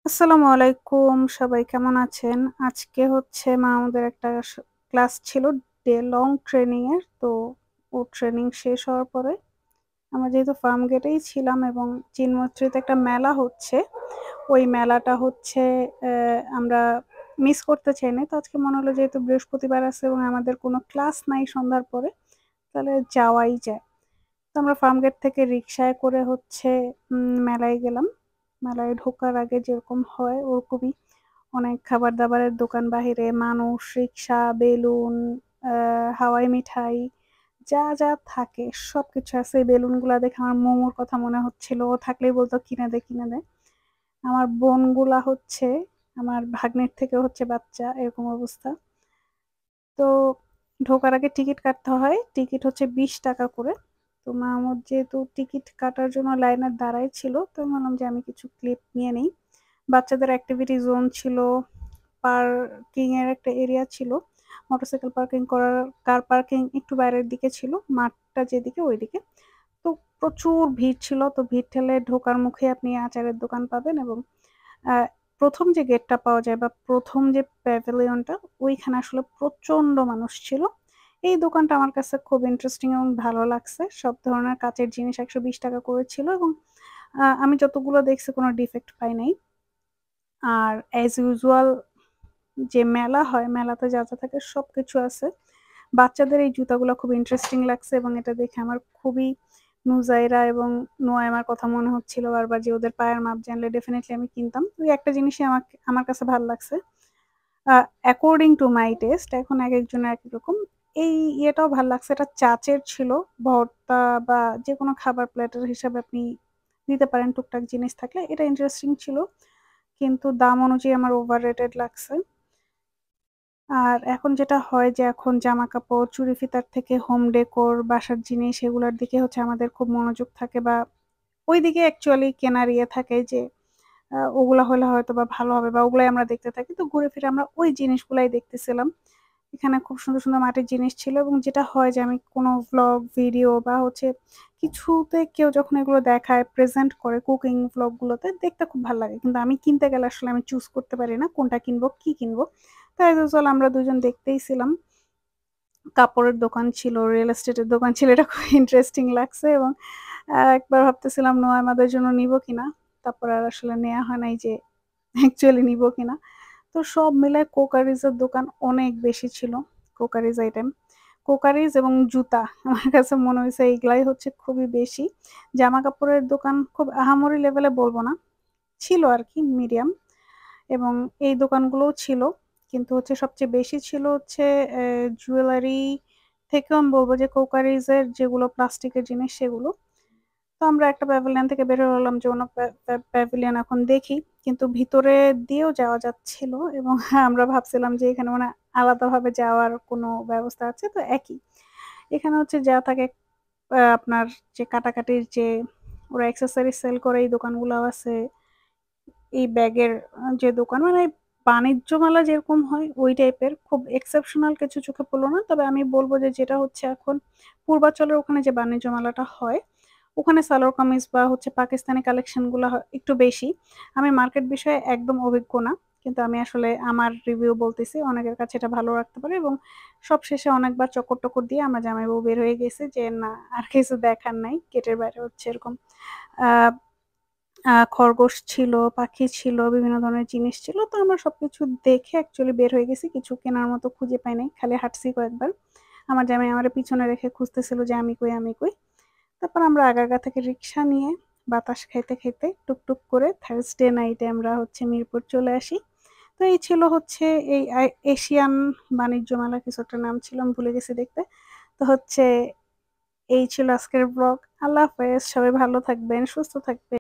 আসসালামু আলাইকুম। সবাই কেমন আছেন? আজকে হচ্ছে আমাদের একটা ক্লাস ছিল ডে লং ট্রেনিং এর। তো ও ট্রেনিং শেষ হওয়ার পরে আমরা যেহেতু ফার্ম গেটেই ছিলাম এবং চিনমৈত্রীতে একটা মেলা হচ্ছে। ওই মেলাটা হচ্ছে আমরা মিস করতে চাই নাই। তো আজকে মনে হলো যেহেতু বৃহস্পতিবার আছে এবং আমাদের কোনো ক্লাস নাই সন্ধ্যার পরে, তাহলে যাওয়াই যায়। তো আমরা ফার্ম গেট থেকে রিক্সায় করে হচ্ছে মেলায় গেলাম। মেলায় ঢোকার আগে যেরকম হয় ওরকমই অনেক খাবার-দাবারের দোকান, বাহিরে মানুষ, রিক্সা, বেলুন, হাওয়াই মিঠাই যা থাকে সবকিছু আছে। এই বেলুনগুলা দেখে আমার মোমোর কথা মনে হচ্ছিল। ও থাকলেই বলতো, "কিনে দে, কিনে দে।" আমার বোনগুলা হচ্ছে আমার ভাগ্নের থেকেও হচ্ছে বাচ্চা, এরকম অবস্থা। তো ঢোকার আগে টিকিট কাটতে হয়। টিকিট হচ্ছে ৳20 করে। তো মামুর যেহেতু টিকিট কাটার জন্য লাইনে দাঁড়ায় ছিল, তো আমি ভাবলাম যে আমি কিছু ক্লিপ নিয়ে নেই। বাচ্চাদের অ্যাক্টিভিটি জোন ছিল, পার্কিং এর একটা এরিয়া ছিল। মোটরসাইকেল পার্কিং করার, কার পার্কিং একটু বাইরের দিকে ছিল। মাঠটা যেদিকে ওইদিকে। তো প্রচুর ভিড় ছিল। তো ভিড় ঠেলে ঢোকার মুখে আপনি আচারের দোকান পাবেন এবং আ ১ম যে গেটটা পাওয়া যায় বা ১ম যে প্যাভিলিয়নটা, ওইখানে আসলে প্রচন্ড মানুষ ছিল। এই দোকানটা আমার কাছে খুব ইন্টারেস্টিং এবং ভালো লাগছে। সব ধরনের কাঁচের জিনিস ৳১২০ করে ছিল এবং আমি যতগুলো দেখছি কোনো ডিফেক্ট পাই নাই। আর অ্যাজ ইউজুয়াল যে মেলা হয়, মেলাতে যা থাকে সবকিছু আছে। বাচ্চাদের এই জুতাগুলা খুব ইন্টারেস্টিং লাগছে এবং এটা দেখে আমার খুবই নুজাইরা এবং নোয়াইমার কথা মনে হচ্ছিল বারবার যে ওদের পায়ের মাপ জানলে ডেফিনিটলি আমি কিনতাম। ওই একটা জিনিসই আমার কাছে ভাল লাগছে। অ্যাকর্ডিং টু মাই টেস্ট, এখন একেকজনের একেক রকম। এই ইয়েটাও ভাল লাগছে। এটা চাচের ছিল। ভর্তা বা যেকোনো খাবার প্ল্যাটার হিসাবে আপনি দিতে পারেন টুকটাক জিনিস থাকলে। এটা ইন্টারেস্টিং ছিল। কিন্তু দাম অনুযায়ী আমার ওভার রেটেড লাগছে। আর এখন যেটা হয় যে এখন জামাকাপড়, চুড়ি-ফিতার থেকে হোম ডেকোর, বাসার জিনিস এগুলার দিকে হচ্ছে আমাদের খুব মনোযোগ থাকে বা ওইদিকে অ্যাকচুয়ালি কেনার ইয়ে থাকে যে ওগুলা হলে হয়তোবা ভালো হবে বা ওগুলাই আমরা দেখতে থাকি। তো ঘুরে ফিরে আমরা ওই জিনিসগুলাই দেখতেছিলাম। এখানে খুব সুন্দর মাটির জিনিস ছিল এবং যেটা হয় যে আমি কোনো ভ্লগ, ভিডিও বা হচ্ছে কিছুতে কেউ যখন এগুলো দেখায়, প্রেজেন্ট করে কুকিং ভ্লগ গুলোতে দেখতে খুব ভাল লাগে। কিন্তু আমি কিনতে গেলে আসলে আমি চুজ করতে পারি না কোনটা কিনবো, কি কিনবো। তো এজ ইউজুয়াল আমরা ২ জন দেখতেই ছিলাম। কাপড়ের দোকান ছিল, রিয়েল এস্টেটের দোকান ছিল। এটা খুব ইন্টারেস্টিং লাগছে এবং একবার ভাবতেছিলাম নোয়া আমাদের জন্য নিবো কিনা। তারপর আর আসলে নেয়া হয় নাই যে অ্যাকচুয়ালি নিবো কিনা। তো সব মিলায় কোকারিজের দোকান অনেক বেশি ছিল। Crockeries item. কোকারিজ এবং জুতা আমার কাছে মনে হইছে এইগুলাই হচ্ছে খুবই বেশি। জামাকাপড়ের দোকান খুব আহামরি লেভেলে বলব না। ছিল আরকি মিডিয়াম এবং এই দোকানগুলোও ছিল। কিন্তু হচ্ছে সবচেয়ে বেশি ছিল হচ্ছে জুয়েলারি থেকেও আমি বলব যে কোকারিজের যেগুলো প্লাস্টিকের জিনিস সেগুলো। তো আমরা একটা প্যাভিলিয়ন থেকে বের হয়ে হলাম যে অন্য প্যাভিলিয়ন এখন দেখি। কিন্তু ভিতরে দিয়েও যাওয়া যাচ্ছিল এবং আমরা ভাবছিলাম যে এখানে মনে হয় আলাদাভাবে যাওয়ার কোনো ব্যবস্থা আছে, তো একই। এখানে হচ্ছে যা থাকে আপনার যে কাটাকাটির যে ওরা অ্যাক্সেসরিজ সেল করে এই দোকানগুলাও আছে। এই ব্যাগের যে দোকান মানে বাণিজ্য মেলা যেরকম হয় ওই টাইপের খুব এক্সেপশনাল কিছু চোখে পড়ল না। তবে আমি বলব যে যেটা হচ্ছে এখন পূর্বাচলের ওখানে যে বাণিজ্য মেলাটা হয়, ওখানে সালোয়ার কামিজ বা হচ্ছে পাকিস্তানি কালেকশন গুলা একটু বেশি। আমি মার্কেট বিষয়ে একদম অভিজ্ঞ না। কিন্তু আমি আসলে আমার রিভিউ বলতেছি। অনেকের কাছে এটা ভালো লাগতে পারে এবং সবশেষে অনেকবার চক্কর-টক্কর দিয়ে আমরা জামাই-বাবু বের হয়ে গেছি যে না আর কিছু দেখার নাই। গেটের বাইরে হচ্ছে এরকম আ খরগোশ ছিল, পাখি ছিল, বিভিন্ন ধরনের জিনিস ছিল। তো আমরা সবকিছু দেখে অ্যাকচুয়ালি বের হয়ে গেছি। কিছু কেনার মতো খুঁজে পাই নাই। খালি হাঁটছি কয়েকবার। আমার জামাই আমারে পিছনে রেখে খুঁজতেছিল যে আমি কই, আমি কই? তারপর আমরা আগারগা থেকে রিক্সা নিয়ে বাতাস খাইতে টুকটুক করে থার্সডে নাইটে আমরা হচ্ছে মিরপুর চলে আসি। তো এই ছিল হচ্ছে এই এশিয়ান বাণিজ্য মেলা কিছু একটা নাম ছিল আমি ভুলে গেছি দেখতে। তো হচ্ছে এই ছিল আজকের ব্লগ। আল্লাহ হাফেজ। সবাই ভালো থাকবেন, সুস্থ থাকবেন।